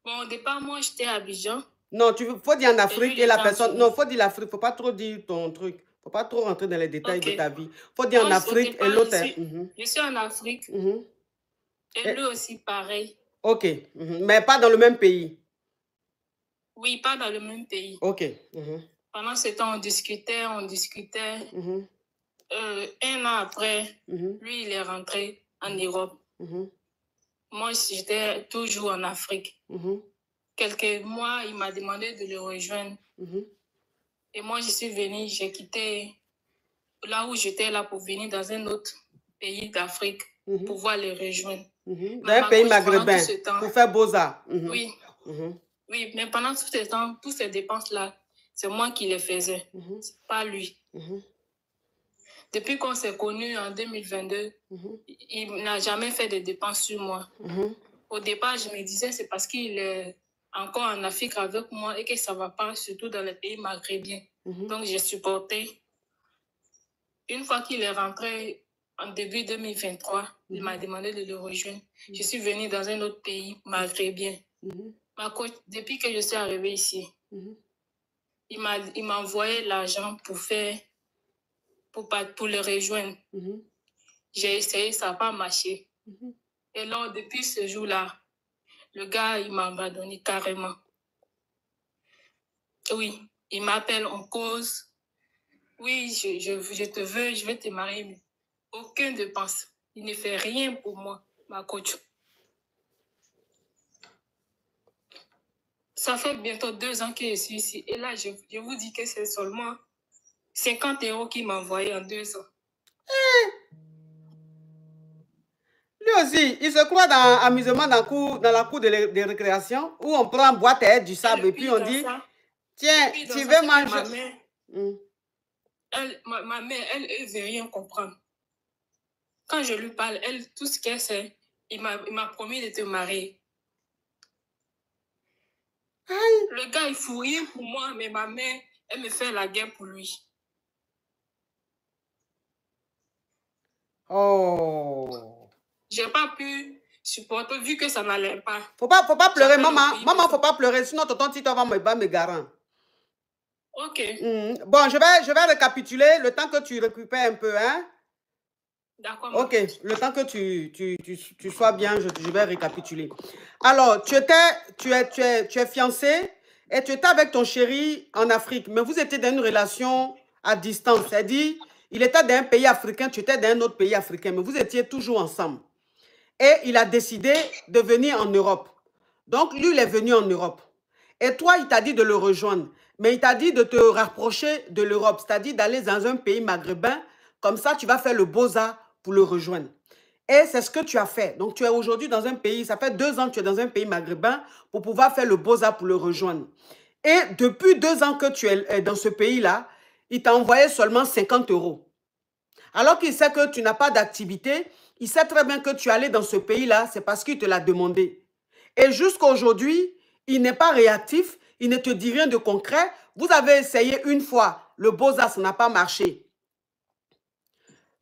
Bon, au départ, moi, j'étais à Abidjan. Non, faut dire en Afrique et la personne... Non, États-Unis. faut dire l'Afrique. Faut pas trop dire ton truc. Faut pas trop rentrer dans les détails de Ok. ta vie. Faut dire en Moi, au Afrique et départ, l'autre... je suis en Afrique. Et lui aussi, pareil. Ok. Mais pas dans le même pays. Oui, pas dans le même pays. Ok. Pendant ce temps, on discutait. Un an après, lui, il est rentré en Europe. Moi, j'étais toujours en Afrique. Quelques mois, il m'a demandé de le rejoindre. Et moi, je suis venue, j'ai quitté là où j'étais là pour venir dans un autre pays d'Afrique pour pouvoir les rejoindre. Dans un pays maghrébin, pour faire Beaux-Arts. Oui. Oui, mais pendant tout ce temps, toutes ces dépenses-là, c'est moi qui les faisais, pas lui. Depuis qu'on s'est connus en 2022, il n'a jamais fait de dépenses sur moi. Au départ, je me disais c'est parce qu'il est encore en Afrique avec moi et que ça ne va pas, surtout dans les pays maghrébiens. Donc, j'ai supporté. Une fois qu'il est rentré en début 2023, il m'a demandé de le rejoindre. Je suis venue dans un autre pays maghrébien. Ma coach, depuis que je suis arrivée ici, il m'a envoyé l'argent pour le rejoindre. J'ai essayé, ça n'a pas marché. Et là, depuis ce jour-là, le gars, il m'a abandonné carrément. Oui, il m'appelle, on cause. Oui, je te veux, je vais te marier. Mais aucune dépense. Il ne fait rien pour moi, ma coach. Ça fait bientôt 2 ans que je suis ici. Et là, je vous dis que c'est seulement 50 € qu'il m'a envoyé en 2 ans. Lui aussi, il se croit dans amusement dans la cour de récréation où on prend boîte à du sable et puis on dit, tiens, tu veux manger. Ma mère, elle ne veut rien comprendre. Quand je lui parle, elle, tout ce qu'elle sait, il m'a promis de te marier. Aïe. Le gars, il ne fout rien pour moi, mais ma mère, elle me fait la guerre pour lui. Oh. Je n'ai pas pu supporter vu que ça n'allait pas. Faut pas pleurer, maman. Maman, faut pas pleurer, sinon tonton Tito va me garant. Ok. Bon, je vais récapituler le temps que tu récupères un peu, hein? D'accord. Ok, le temps que tu sois bien, je vais récapituler. Alors, tu es fiancé et tu étais avec ton chéri en Afrique, mais vous étiez dans une relation à distance. C'est-à-dire, il était dans un pays africain, tu étais dans un autre pays africain, mais vous étiez toujours ensemble. Et il a décidé de venir en Europe. Donc, lui, il est venu en Europe. Et toi, il t'a dit de le rejoindre. Mais il t'a dit de te rapprocher de l'Europe, c'est-à-dire d'aller dans un pays maghrébin. Comme ça, tu vas faire le beaux-arts pour le rejoindre. Et c'est ce que tu as fait. Donc, tu es aujourd'hui dans un pays, ça fait 2 ans que tu es dans un pays maghrébin pour pouvoir faire le beaux-arts pour le rejoindre. Et depuis 2 ans que tu es dans ce pays-là, il t'a envoyé seulement 50 €. Alors qu'il sait que tu n'as pas d'activité, il sait très bien que tu es allé dans ce pays-là, c'est parce qu'il te l'a demandé. Et jusqu'à aujourd'hui, il n'est pas réactif, il ne te dit rien de concret. Vous avez essayé une fois, le beaux-arts, ça n'a pas marché.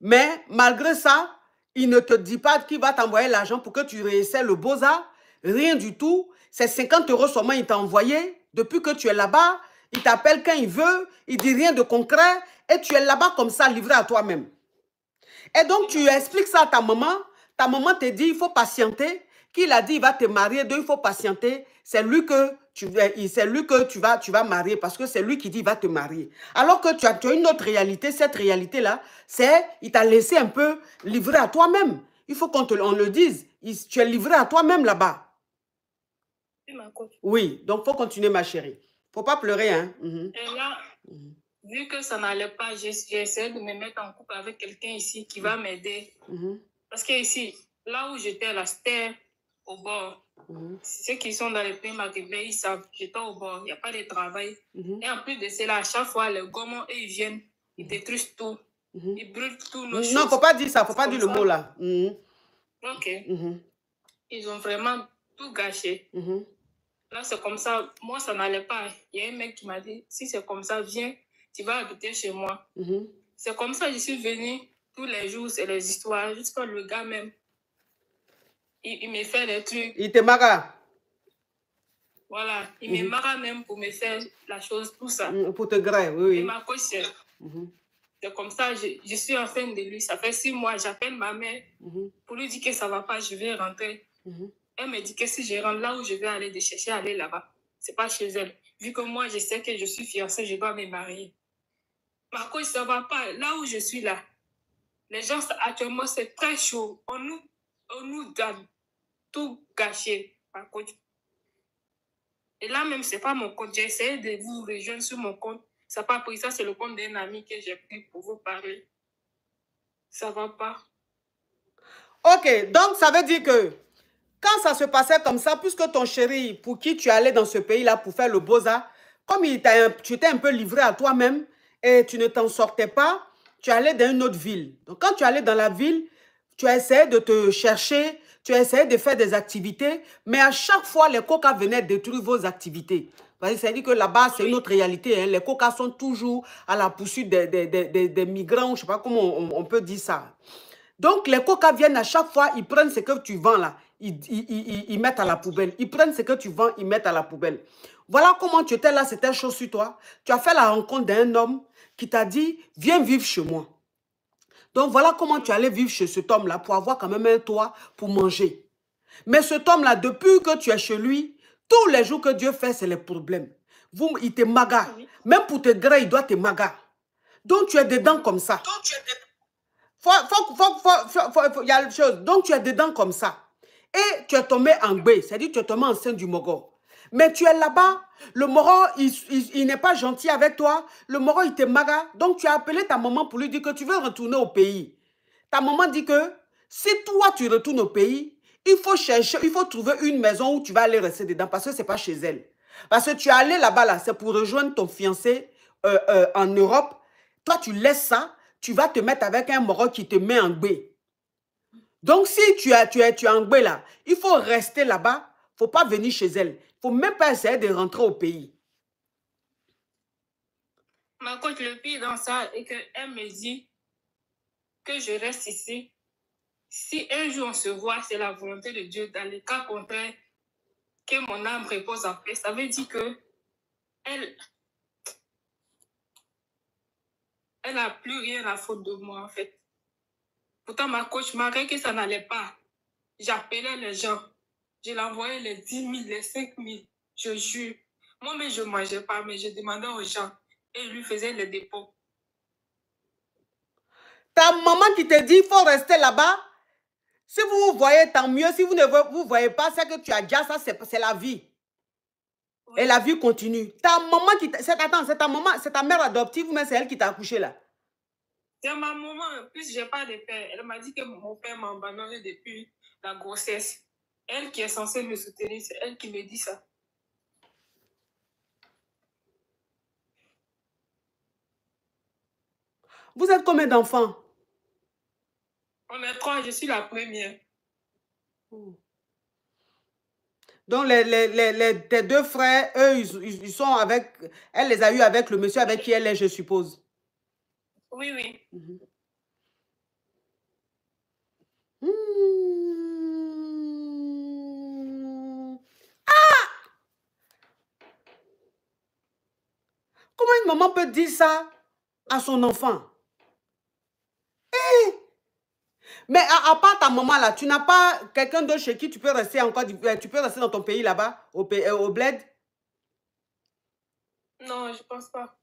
Mais malgré ça, il ne te dit pas qu'il va t'envoyer l'argent pour que tu réessayes le beaux-arts. Rien du tout. C'est 50 € seulement il t'a envoyé. Depuis que tu es là-bas, il t'appelle quand il veut, il ne dit rien de concret et tu es là-bas comme ça, livré à toi-même. Et donc, tu expliques ça à ta maman te dit, il faut patienter, qu'il a dit, il va te marier, donc il faut patienter, c'est lui que tu vas marier, parce que c'est lui qui dit, il va te marier. Alors que tu as une autre réalité, cette réalité-là, c'est, il t'a laissé un peu livré à toi-même. Il faut qu'on le dise, tu es livré à toi-même là-bas. Oui, donc il faut continuer, ma chérie. Il ne faut pas pleurer, hein. Et là, vu que ça n'allait pas, j'ai essayé de me mettre en couple avec quelqu'un ici qui va m'aider. Parce que ici, là où j'étais, là, c'était au bord. Ceux qui sont dans les pays maghrébins, ils savent, j'étais au bord, il n'y a pas de travail. Et en plus de cela, à chaque fois, les gourmands, ils viennent, ils détruisent tout. Ils brûlent tout nos choses. Non, il ne faut pas dire ça, il ne faut pas dire le mot là. Ok. Ils ont vraiment tout gâché. Là, c'est comme ça. Moi, ça n'allait pas. Il y a un mec qui m'a dit, si c'est comme ça, viens, tu vas habiter chez moi. C'est comme ça que je suis venue tous les jours, c'est les histoires. Jusqu'à le gars même, il me fait des trucs. Il te maga. Voilà, il me marre même pour me faire la chose, tout ça. Pour te grève, oui. Et ma coach, c'est comme ça, je suis enceinte de lui. Ça fait 6 mois, j'appelle ma mère pour lui dire que ça ne va pas, je vais rentrer. Elle me dit que si je rentre là où je vais aller, de chercher à aller là-bas, ce n'est pas chez elle. Vu que moi, je sais que je suis fiancée, je dois me marier. Ma coach, ça ne va pas. Là où je suis là, les gens, actuellement, c'est très chaud. On nous donne tout gâché, ma coach. Et là même, ce n'est pas mon compte. J'ai essayé de vous rejoindre sur mon compte. Ça n'a pas pris. Ça, c'est le compte d'un ami que j'ai pris pour vous parler. Ça ne va pas. Ok, donc ça veut dire que quand ça se passait comme ça, puisque ton chéri, pour qui tu allais dans ce pays-là pour faire le beaux-arts, comme tu étais un peu livré à toi-même et tu ne t'en sortais pas, tu allais dans une autre ville. Donc quand tu allais dans la ville, tu as essayé de te chercher, tu as essayé de faire des activités, mais à chaque fois, les coca venaient détruire vos activités. C'est-à-dire que là-bas, c'est une autre réalité. Hein. Les coca sont toujours à la poursuite des migrants, je ne sais pas comment on peut dire ça. Donc, les coca viennent à chaque fois, ils prennent ce que tu vends là, ils mettent à la poubelle. Ils prennent ce que tu vends, ils mettent à la poubelle. Voilà comment tu étais là, c'était chaud sur toi. Tu as fait la rencontre d'un homme qui t'a dit, viens vivre chez moi. Donc, voilà comment tu allais vivre chez cet homme-là pour avoir quand même un toit pour manger. Mais cet homme-là, depuis que tu es chez lui, tous les jours que Dieu fait, c'est les problèmes. Il te maga. Même pour te gré, il doit te maga. Donc, tu es dedans comme ça. Il y a une chose. Donc, tu es dedans comme ça. Et tu es tombé en gbé, c'est-à-dire tu es tombé enceinte du Moro. Mais tu es là-bas, le Moro, il n'est pas gentil avec toi. Le Moro, il te maga. Donc, tu as appelé ta maman pour lui dire que tu veux retourner au pays. Ta maman dit que si toi, tu retournes au pays, il faut chercher, il faut trouver une maison où tu vas aller rester dedans parce que ce n'est pas chez elle. Parce que tu es allé là-bas, là, c'est pour rejoindre ton fiancé en Europe. Toi, tu laisses ça, tu vas te mettre avec un Moro qui te met en gbé. Donc, si tu es en gbé là, il faut rester là-bas. Il ne faut pas venir chez elle. Il ne faut même pas essayer de rentrer au pays. Ma coach, le pire dans ça est qu'elle me dit que je reste ici. Si un jour on se voit, c'est la volonté de Dieu. Dans le cas contraire, que mon âme repose en paix. Ça veut dire que elle n'a plus rien à faute de moi, en fait. Pourtant, ma coach, malgré que ça n'allait pas, j'appelais les gens. Je l'envoyais les 10 000, les 5 000. Je jure. Moi-même, je ne mangeais pas, mais je demandais aux gens. Et ils lui faisaient les dépôts. Ta maman qui te dit qu'il faut rester là-bas, si vous vous voyez, tant mieux. Si vous ne vous voyez pas, c'est que tu as déjà ça, c'est la vie. Oui. Et la vie continue. Ta maman qui... Attends, c'est ta maman, c'est ta mère adoptive, mais c'est elle qui t'a accouché là. C'est ma maman. En plus, je n'ai pas de père. Elle m'a dit que mon père m'a abandonné depuis la grossesse. Elle qui est censée me soutenir, c'est elle qui me dit ça. Vous êtes combien d'enfants? On est 3, je suis la première. Donc, tes 2 frères, eux, ils sont avec... Elle les a eus avec le monsieur avec qui elle est, je suppose. Oui, oui. Ah! Comment une maman peut dire ça à son enfant? Hey! Mais à part ta maman là, tu n'as pas quelqu'un d'autre chez qui tu peux rester encore, tu peux rester dans ton pays là-bas, au bled? Non, je pense pas.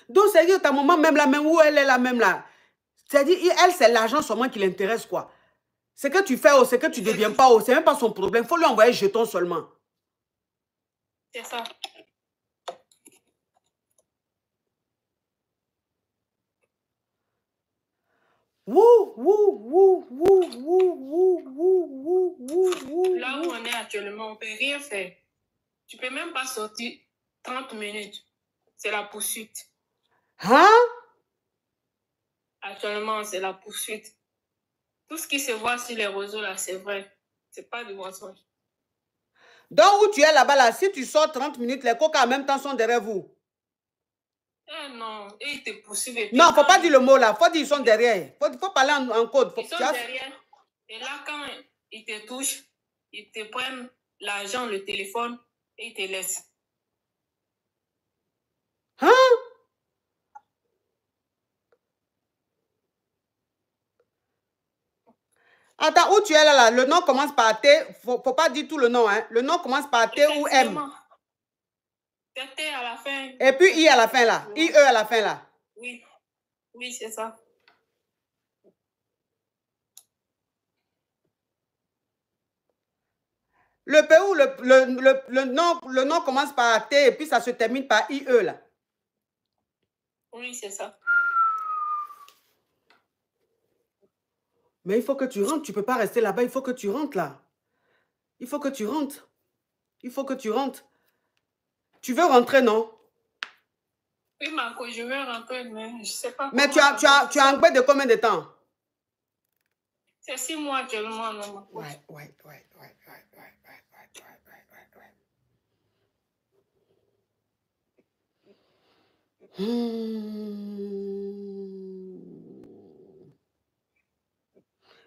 Donc, c'est-à-dire ta maman, même là, même où elle est là, même là. C'est-à-dire, elle, c'est l'argent seulement qui l'intéresse, quoi. Ce que tu fais, ce que tu ne deviens pas, c'est même pas son problème. Il faut lui envoyer jeton seulement. C'est ça. Là où on est actuellement, on ne peut rien faire. Tu ne peux même pas sortir 30 minutes. C'est la poursuite. Hein? Actuellement, c'est la poursuite. Tout ce qui se voit sur les réseaux, là, c'est vrai. Ce n'est pas du mensonge. Donc, où tu es là-bas, là, si tu sors 30 minutes, les coca en même temps sont derrière vous. Non, et ils te poursuivent. Non, il ne faut pas dire le mot là. Il faut dire qu'ils sont derrière. Il faut parler en code. Ils sont derrière. Et là, quand ils te touchent, Ils te prennent l'argent, le téléphone et ils te laissent. Hein? Attends, où tu es là? Le nom commence par T. Faut pas dire tout le nom, hein. Le nom commence par T ou M. C'est T à la fin. Et puis I à la fin là. IE à la fin là. Oui. Oui, c'est ça. Le pays où le nom commence par T et puis ça se termine par IE là. Oui, c'est ça. Mais il faut que tu rentres. Tu ne peux pas rester là-bas. Il faut que tu rentres là. Il faut que tu rentres. Il faut que tu rentres. Tu veux rentrer, non? Oui, Marco, je veux rentrer, mais je ne sais pas. Mais tu as un bain de combien de temps? C'est 6 mois actuellement, non? Ouais.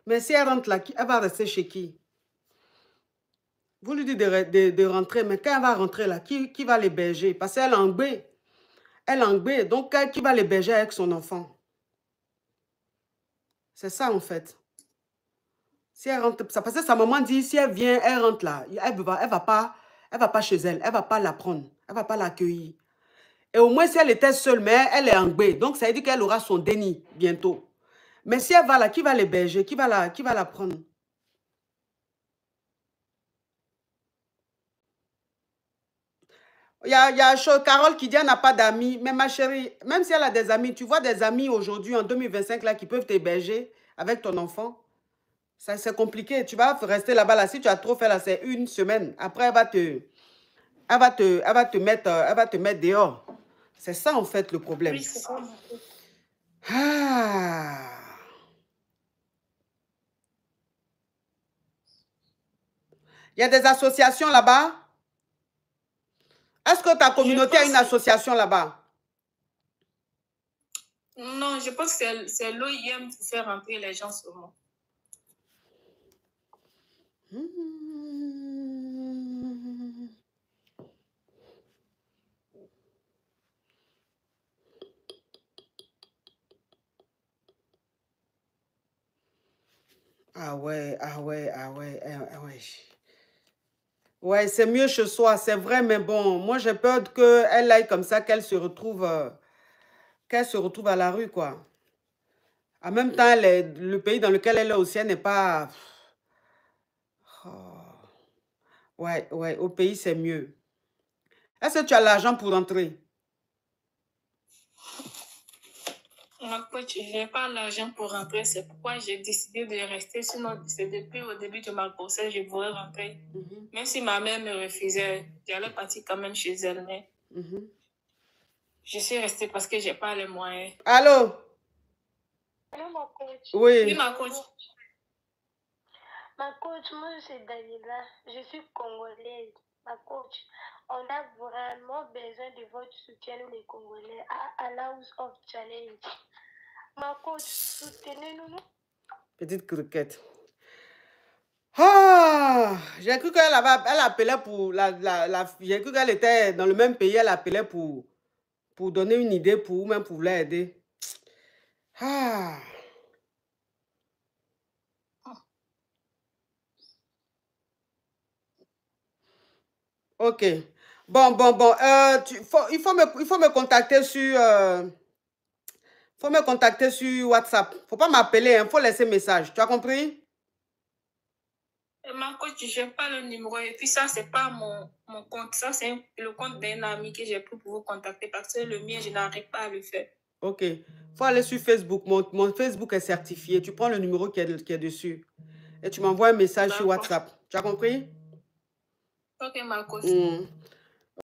Mais si elle rentre là, elle va rester chez qui? Vous lui dites de rentrer, mais quand elle va rentrer là, qui va l'héberger? Parce qu'elle est en bain. Elle est en bain, donc qui va l'héberger avec son enfant? C'est ça en fait. Si elle rentre, ça, parce que sa maman dit, si elle vient, elle rentre là, elle va pas chez elle, elle va pas la prendre, elle va pas l'accueillir. Et au moins si elle était seule, mais elle est en bain, donc ça veut dire qu'elle aura son déni bientôt. Mais si elle va là, qui va l'héberger? Qui va la prendre? Il y a Carole qui dit qu'elle n'a pas d'amis. Mais ma chérie, même si elle a des amis, tu vois des amis aujourd'hui en 2025 là qui peuvent t'héberger avec ton enfant. Ça, c'est compliqué. Tu vas rester là-bas là. Si tu as trop fait là, c'est une semaine. Après, elle va te mettre dehors. C'est ça en fait le problème. Oui, c'est ça. Ah. Il y a des associations là-bas. Est-ce que ta communauté a une association là-bas? Non, je pense que c'est l'OIM qui fait rentrer les gens sur moi. Ah ouais. Ouais, c'est mieux chez soi, c'est vrai, mais bon, moi j'ai peur qu'elle aille comme ça, qu'elle se retrouve à la rue, quoi. En même temps, le pays dans lequel elle est aussi, elle n'est pas... Oh. Ouais, au pays c'est mieux. Est-ce que tu as l'argent pour rentrer? Je n'ai pas l'argent pour rentrer, c'est pourquoi j'ai décidé de rester. Sinon, c'est depuis au début de ma grossesse, je voulais rentrer. Même si ma mère me refusait, j'allais partir quand même chez elle. Mais je suis restée parce que je n'ai pas les moyens. Allô? Allô, ma coach. Oui, ma coach. Ma coach, moi, c'est Dalila. Je suis congolaise. Ma coach, on a vraiment besoin de votre soutien, nous les Congolais, à House of Challenge. Ma coach, soutenez-nous. Petite croquette. Ah, j'ai cru qu'elle appelait pour j'ai cru qu'elle était dans le même pays, elle appelait pour donner une idée pour même pour l'aider. Ah. Ok. Bon. Il faut me contacter sur WhatsApp. Faut pas m'appeler, il faut laisser message. Tu as compris? Ma coach, je n'ai pas le numéro. Et puis ça, c'est pas mon compte. Ça, c'est le compte d'un ami que j'ai pris pour vous contacter parce que le mien, je n'arrive pas à le faire. Ok. Faut aller sur Facebook. Mon Facebook est certifié. Tu prends le numéro qui est dessus. Et tu m'envoies un message sur WhatsApp. Tu as compris? Ok, ma coach.